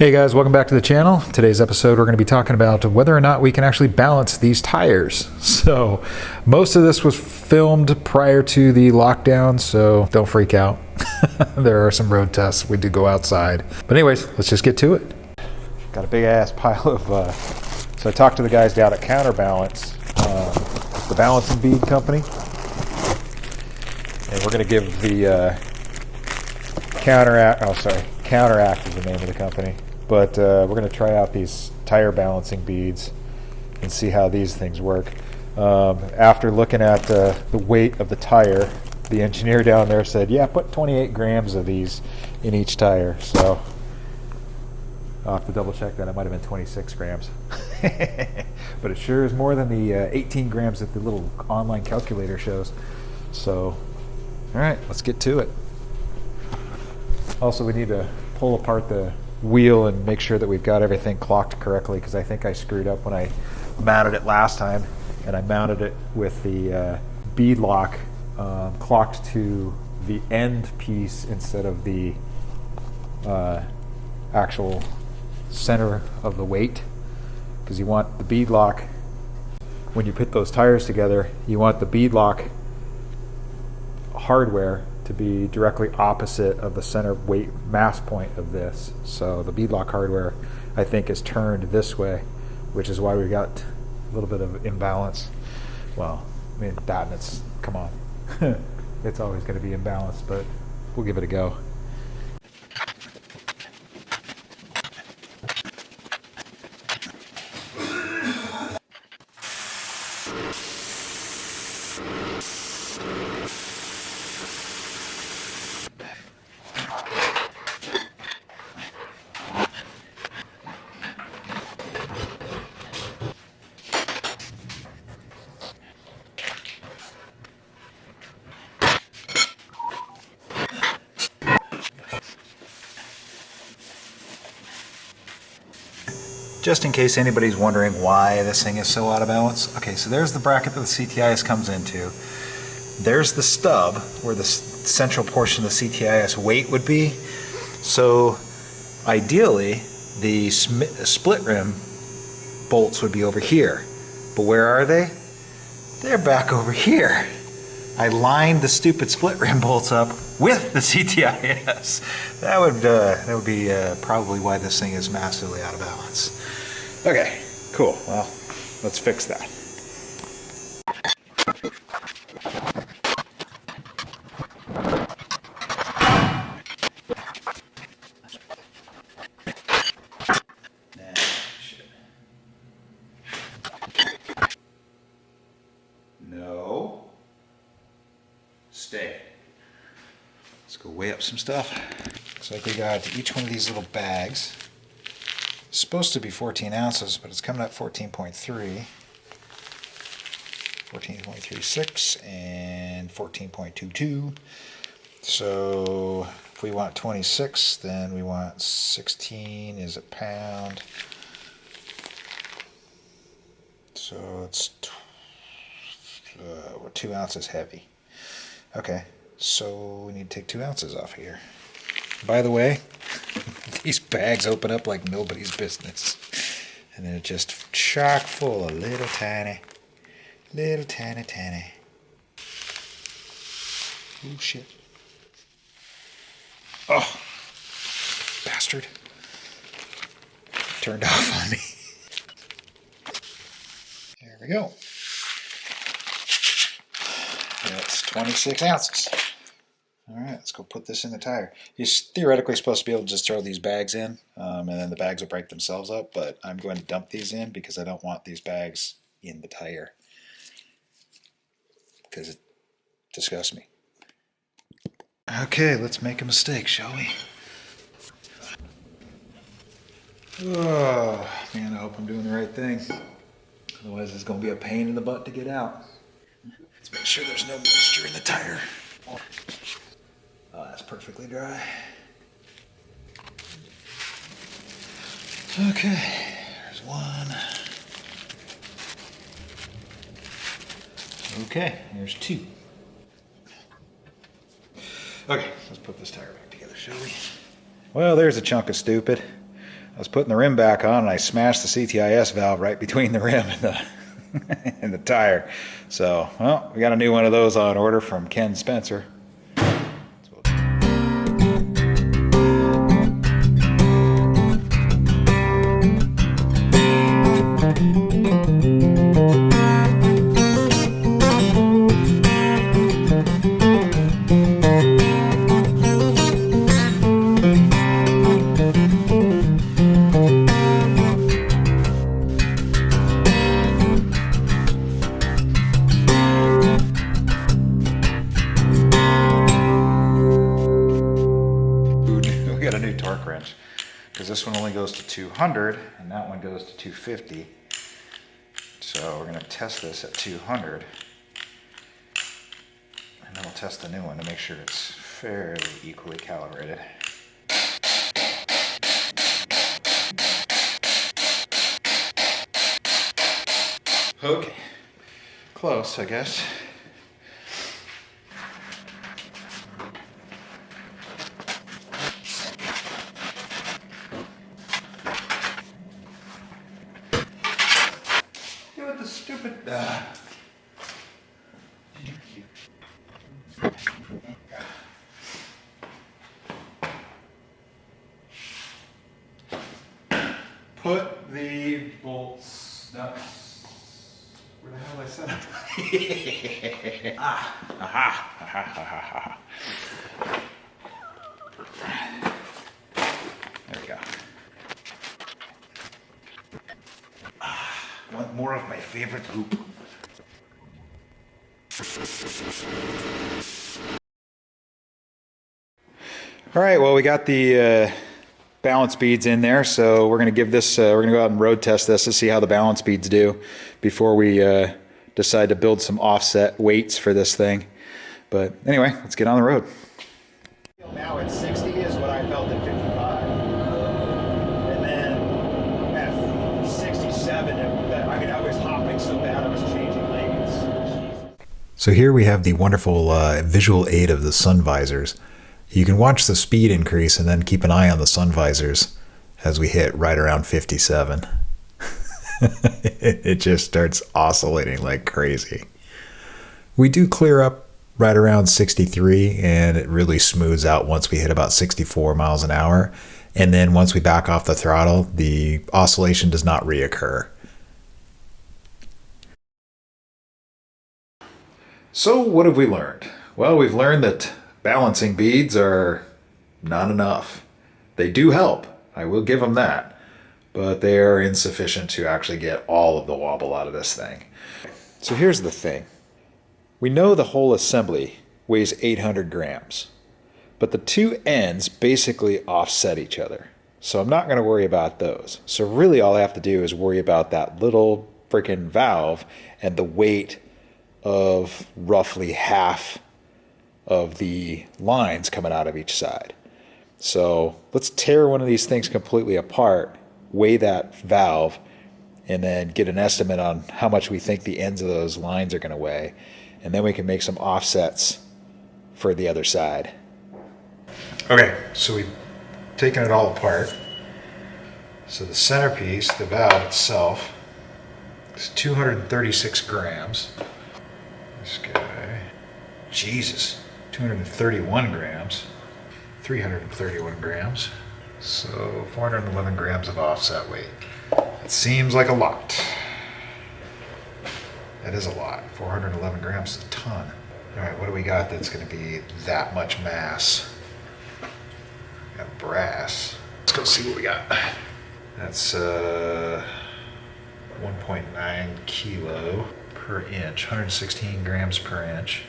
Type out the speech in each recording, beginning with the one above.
Hey guys, welcome back to the channel. Today's episode we're going to be talking about whether or not we can actually balance these tires. So most of this was filmed prior to the lockdown, so don't freak out. There are some road tests. We did go outside. But anyways, let's just get to it. Got a big ass pile of, so I talked to the guys down at Counterbalance, the balancing bead company. And we're going to give the Counteract is the name of the company. But we're going to try out these tire balancing beads and see how these things work. After looking at the weight of the tire, the engineer down there said, yeah, put 28 grams of these in each tire. So I'll have to double check that. It might have been 26 grams. But it sure is more than the 18 grams that the little online calculator shows. So, all right, let's get to it. Also, we need to pull apart the wheel and make sure that we've got everything clocked correctly, because I think I screwed up when I mounted it last time, and I mounted it with the bead lock clocked to the end piece instead of the actual center of the weight, because you want the bead lock, when you put those tires together, you want the bead lock hardware to be directly opposite of the center weight mass point of this. So the beadlock hardware, I think, is turned this way, which is why we got a little bit of imbalance. Well, I mean, that and it's, come on. It's always going to be imbalanced, but we'll give it a go. Just in case anybody's wondering why this thing is so out of balance. Okay, so there's the bracket that the CTIS comes into. There's the stub where the central portion of the CTIS weight would be. So ideally, the split rim bolts would be over here. But where are they? They're back over here. I lined the stupid split rim bolts up with the CTIS. That would be probably why this thing is massively out of balance. Okay, cool. Well, let's fix that. No. Stay. Let's go weigh up some stuff. Looks like we got each one of these little bags. It's supposed to be 14 ounces, but it's coming up 14.3, 14.36, and 14.22. So if we want 26, then we want 16 is a pound. So it's 2 ounces heavy. Okay, so we need to take 2 ounces off here. By the way, these bags open up like nobody's business. And they're just chock full of little tiny. Oh shit. Oh, bastard. Turned off on me. There we go. That's 26 ounces. Alright, let's go put this in the tire. You're theoretically supposed to be able to just throw these bags in, and then the bags will break themselves up, but I'm going to dump these in because I don't want these bags in the tire, because it disgusts me. Okay, let's make a mistake, shall we? Oh, man, I hope I'm doing the right thing. Otherwise, it's going to be a pain in the butt to get out. Let's make sure there's no moisture in the tire. Oh, that's perfectly dry. Okay, there's one. Okay, there's two. Okay, let's put this tire back together, shall we? Well, there's a chunk of stupid. I was putting the rim back on and I smashed the CTIS valve right between the rim and the and the tire. So, well, we got a new one of those on order from Ken Spencer. We got a new torque wrench because this one only goes to 200 and that one goes to 250. So we're going to test this at 200 and then we'll test the new one to make sure it's fairly equally calibrated. Okay, close, I guess. With the stupid put the bolts nuts where the hell did I set them? Aha. There we go. Want more of my favorite loop. All right, well, we got the balance beads in there, so we're going to give this, we're going to go out and road test this to see how the balance beads do before we decide to build some offset weights for this thing. But anyway, let's get on the road. Now at 60 is what I felt at 55. And then at 67, I mean, I was hopping so bad I was changing lanes. So here we have the wonderful visual aid of the sun visors. You can watch the speed increase and then keep an eye on the sun visors as we hit right around 57. It just starts oscillating like crazy. We do clear up right around 63 and it really smooths out once we hit about 64 miles an hour. And then once we back off the throttle, the oscillation does not reoccur. So what have we learned? Well, we've learned that balancing beads are not enough. They do help, I will give them that, but they are insufficient to actually get all of the wobble out of this thing. So here's the thing. We know the whole assembly weighs 800 grams, but the two ends basically offset each other. So I'm not going to worry about those. So really all I have to do is worry about that little freaking valve and the weight of roughly half of the lines coming out of each side. So let's tear one of these things completely apart, weigh that valve, and then get an estimate on how much we think the ends of those lines are going to weigh. And then we can make some offsets for the other side. Okay, so we've taken it all apart. So the centerpiece, the valve itself, is 236 grams. This guy, Jesus, 231 grams, 331 grams. So 411 grams of offset weight. It seems like a lot. That is a lot. 411 grams is a ton. All right, what do we got that's going to be that much mass? We got brass. Let's go see what we got. That's 1.9 kilo per inch, 116 grams per inch.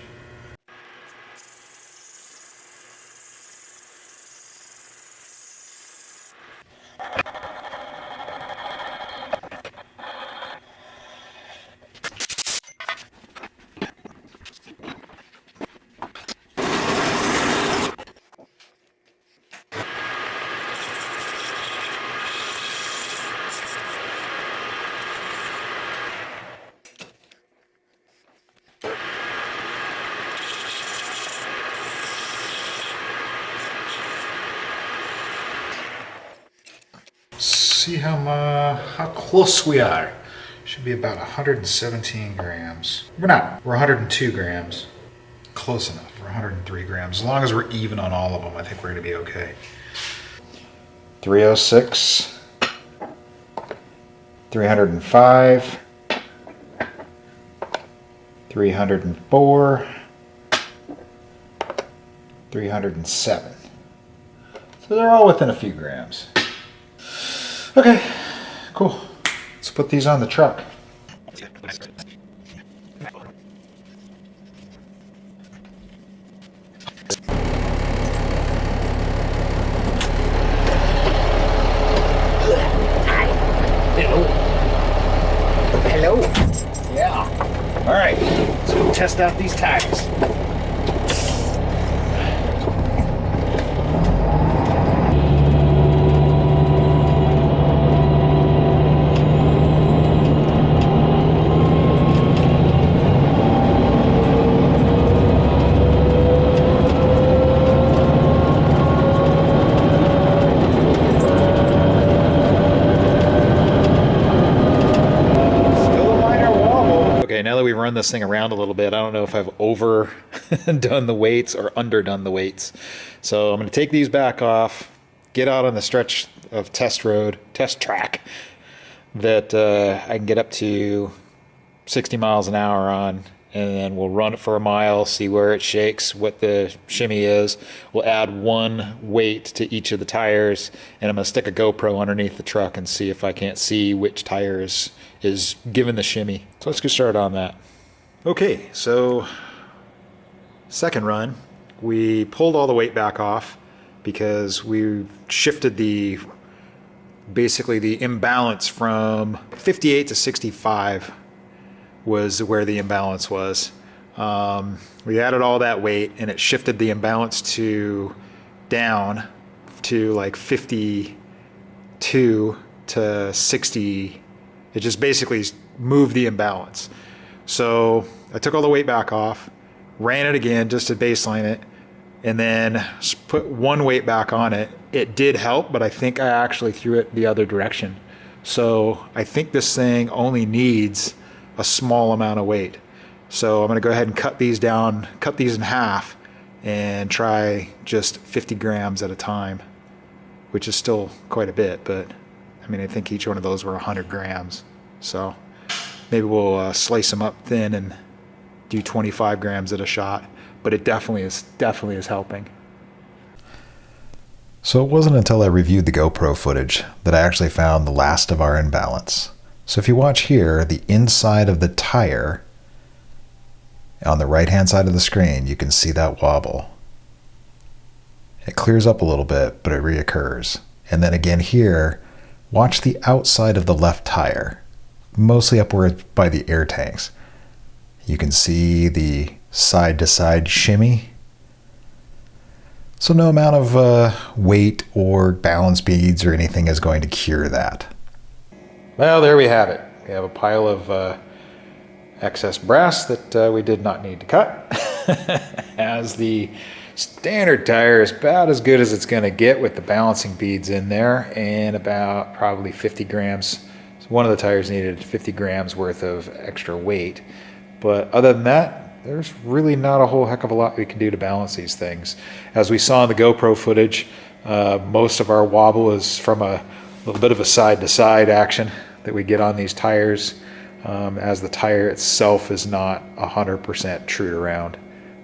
see how close we are. Should be about 117 grams. We're not. We're 102 grams. Close enough. We're 103 grams. As long as we're even on all of them, I think we're going to be okay. 306. 305. 304. 307. So they're all within a few grams. Okay, cool. Let's put these on the truck. Hello. Yeah. All right, let's go test out these tires. Now that we've run this thing around a little bit, I don't know if I've overdone the weights or underdone the weights. So I'm going to take these back off, get out on the stretch of test track that I can get up to 60 miles an hour on, and then we'll run it for a mile, see where it shakes, what the shimmy is. We'll add one weight to each of the tires, and I'm going to stick a GoPro underneath the truck and see if I can't see which tire is giving the shimmy. So let's get started on that. Okay, so second run, we pulled all the weight back off because we shifted basically the imbalance from 58 to 65 was where the imbalance was. We added all that weight and it shifted the imbalance down to like 52 to 60. It just basically moved the imbalance. So I took all the weight back off, ran it again just to baseline it, and then put one weight back on it. It did help, but I think I actually threw it the other direction. So I think this thing only needs a small amount of weight. So I'm going to go ahead and cut these in half, and try just 50 grams at a time, which is still quite a bit, but I mean, I think each one of those were 100 grams. So maybe we'll slice them up thin and do 25 grams at a shot, but it definitely is helping. So it wasn't until I reviewed the GoPro footage that I actually found the last of our imbalance. So if you watch here, the inside of the tire on the right-hand side of the screen, you can see that wobble. It clears up a little bit, but it reoccurs. And then again here, watch the outside of the left tire, mostly upward by the air tanks. You can see the side-to-side shimmy. So no amount of weight or balance beads or anything is going to cure that. Well, there we have it. We have a pile of excess brass that we did not need to cut. As the standard tire is about as good as it's going to get with the balancing beads in there, and about probably 50 grams. So one of the tires needed 50 grams worth of extra weight. But other than that, there's really not a whole heck of a lot we can do to balance these things. As we saw in the GoPro footage, most of our wobble is from a little bit of a side-to-side action that we get on these tires, as the tire itself is not 100% trued around,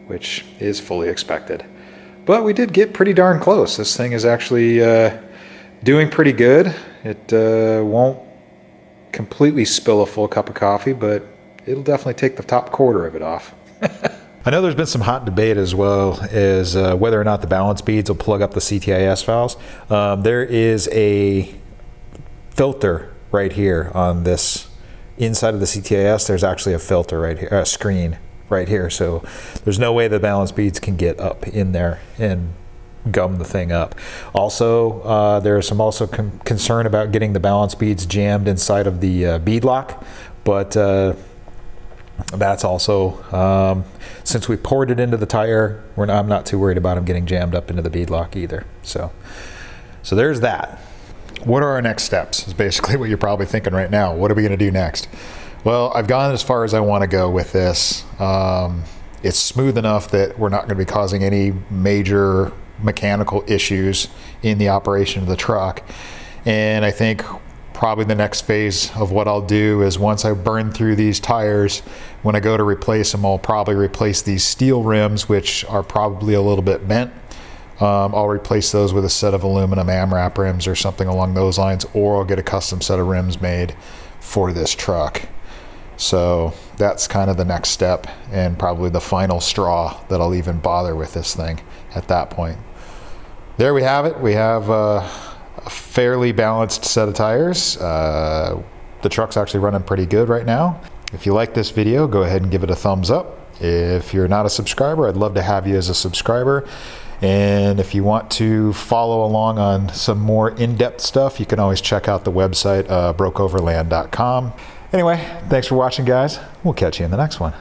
which is fully expected. But we did get pretty darn close. This thing is actually doing pretty good. It won't completely spill a full cup of coffee, but it'll definitely take the top quarter of it off. I know there's been some hot debate as well as whether or not the balance beads will plug up the CTIS valves. There is a filter right here on this inside of the CTIS. There's actually a filter right here, a screen right here. So there's no way the balance beads can get up in there and gum the thing up. Also, there's some concern about getting the balance beads jammed inside of the bead lock, but that's also, since we poured it into the tire, I'm not too worried about them getting jammed up into the bead lock either. So there's that. what are our next steps is basically what you're probably thinking right now. What are we going to do next? Well, I've gone as far as I want to go with this. It's smooth enough that we're not going to be causing any major mechanical issues in the operation of the truck. And I think probably the next phase of what I'll do is once I burn through these tires, when I go to replace them, I'll probably replace these steel rims, which are probably a little bit bent. I'll replace those with a set of aluminum AMRAP rims or something along those lines, or I'll get a custom set of rims made for this truck. So that's kind of the next step and probably the final straw that I'll even bother with this thing at that point. There we have it. We have a fairly balanced set of tires. The truck's actually running pretty good right now. If you like this video, go ahead and give it a thumbs up. If you're not a subscriber, I'd love to have you as a subscriber. And if you want to follow along on some more in-depth stuff, you can always check out the website, brokeoverland.com. Anyway, thanks for watching, guys. We'll catch you in the next one.